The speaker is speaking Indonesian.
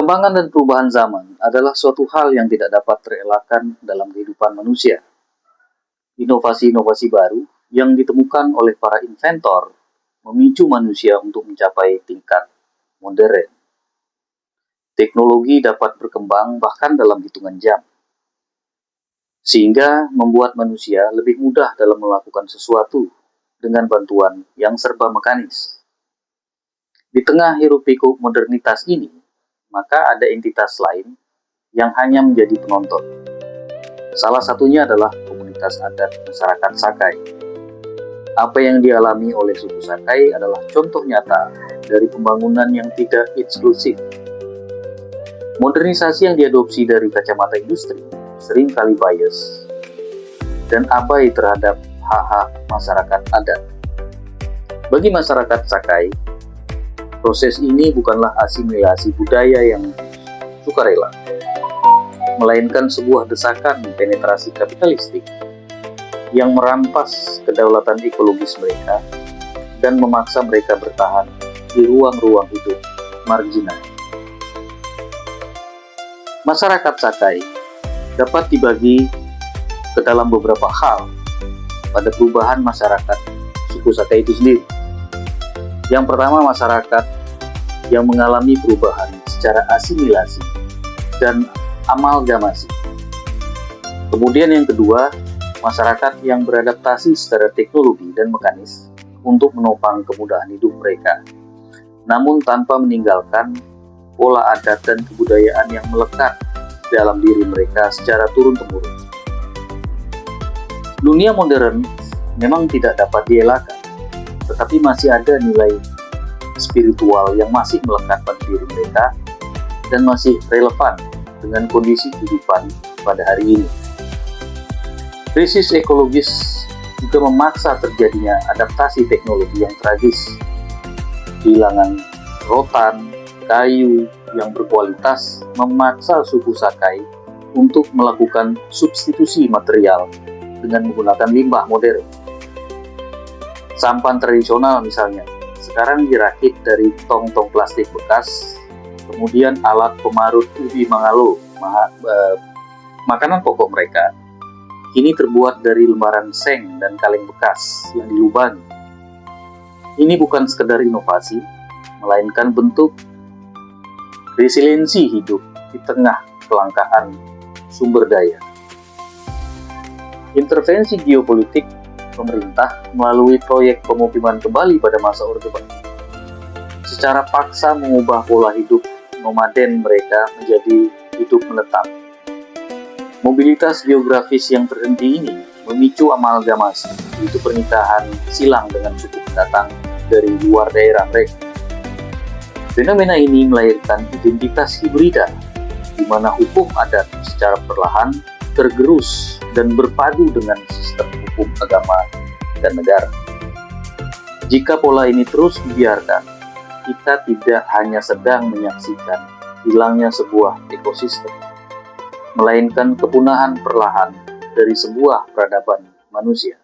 Perkembangan dan perubahan zaman adalah suatu hal yang tidak dapat terelakkan dalam kehidupan manusia. Inovasi-inovasi baru yang ditemukan oleh para inventor memicu manusia untuk mencapai tingkat modern. Teknologi dapat berkembang bahkan dalam hitungan jam, sehingga membuat manusia lebih mudah dalam melakukan sesuatu dengan bantuan yang serba mekanis. Di tengah hiruk-pikuk modernitas ini, maka ada entitas lain yang hanya menjadi penonton. Salah satunya adalah komunitas adat masyarakat Sakai. Apa yang dialami oleh suku Sakai adalah contoh nyata dari pembangunan yang tidak eksklusif. Modernisasi yang diadopsi dari kacamata industri seringkali bias dan abai terhadap hak-hak masyarakat adat. Bagi masyarakat Sakai, proses ini bukanlah asimilasi budaya yang sukarela, melainkan sebuah desakan penetrasi kapitalistik yang merampas kedaulatan ekologis mereka dan memaksa mereka bertahan di ruang-ruang hidup marginal. Masyarakat Sakai dapat dibagi ke dalam beberapa hal pada perubahan masyarakat suku Sakai itu sendiri. Yang pertama, masyarakat yang mengalami perubahan secara asimilasi dan amalgamasi. Kemudian yang kedua, masyarakat yang beradaptasi secara teknologi dan mekanis untuk menopang kemudahan hidup mereka, namun tanpa meninggalkan pola adat dan kebudayaan yang melekat dalam diri mereka secara turun-temurun. Dunia modern memang tidak dapat dielakkan, tetapi masih ada nilai spiritual yang masih melekat pada diri mereka dan masih relevan dengan kondisi kehidupan pada hari ini. Krisis ekologis juga memaksa terjadinya adaptasi teknologi yang tragis. Kehilangan rotan, kayu yang berkualitas memaksa suku Sakai untuk melakukan substitusi material dengan menggunakan limbah modern. Sampan tradisional misalnya, sekarang dirakit dari tong-tong plastik bekas, kemudian alat pemarut ubi mangalo, makanan pokok mereka, kini terbuat dari lembaran seng dan kaleng bekas yang dilubangi. Ini bukan sekedar inovasi, melainkan bentuk resiliensi hidup di tengah kelangkaan sumber daya. Intervensi geopolitik pemerintah melalui proyek pemukiman kembali pada masa Orde Baru secara paksa mengubah pola hidup nomaden mereka menjadi hidup menetap. Mobilitas geografis yang terhenti ini memicu amalgamasi, yaitu pernikahan silang dengan suku pendatang dari luar daerah mereka. Fenomena ini melahirkan identitas hibrida, di mana hukum adat secara perlahan tergerus dan berpadu dengan sistem hukum agama dan negara. Jika pola ini terus dibiarkan, kita tidak hanya sedang menyaksikan hilangnya sebuah ekosistem, melainkan kepunahan perlahan dari sebuah peradaban manusia.